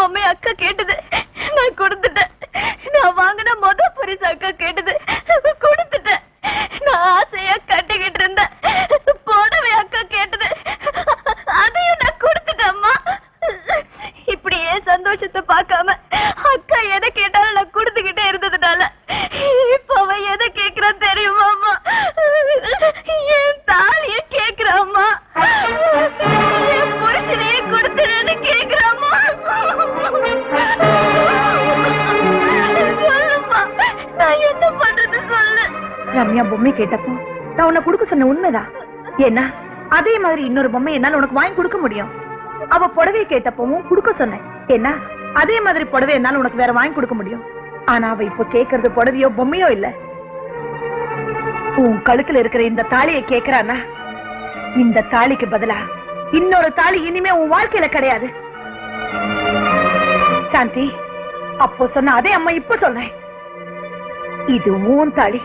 பொம்மை அக்கா கேட்டது, நான் கொடுத்துட்டேன். நான் வாங்கின முத பரிசு அக்கா கேட்டது, கொடுத்துட்டேன். நான் ஆசையா கட்டிக்கிட்டு இருந்தேன் புடவை அக்கா கேட்டது, அதையும் நான் கொடுத்துட்டேம்மா. இப்படியே சந்தோஷத்தை பார்க்காம அக்கா எதை கேட்டாலும் நான் கொடுத்துக்கிட்டே இருந்ததுனால இப்ப அவ எதை கேக்குறான் தெரியுமாம்மா? என் தாலிய கேக்குறாம்மா, என் புருஷனையே கொடுத்துறேன்னு கேக்குறாம்மா. சொல்லுமா, நான் என்ன பண்றது சொல்லு. ரம்யா பொம்மை கேட்டப்போ நான் உன்னை கொடுக்க சொன்ன உண்மைதான். ஏன்னா அதே மாதிரி இன்னொரு பொம்மை என்னால உனக்கு வாங்கி கொடுக்க முடியும். அவ புடவை கேட்டப்பவும் கொடுக்க சொன்னேன். ஏன்னா அதே மாதிரி புடவை என்னால உனக்கு வேற வாங்கி கொடுக்க முடியும். ஆனா அவ இப்ப கேக்குறது புடவையோ பொம்மையோ இல்ல, உன் கழுத்துல இருக்கிற இந்த தாலியை கேக்குறானா? இந்த தாலிக்கு பதிலா இன்னொரு தாலி இனிமே உன் வாழ்க்கையில கிடையாது. சாந்தி, அப்போ சொன்ன அதே அம்மா இப்ப சொல்றேன், இது உன் தாலி.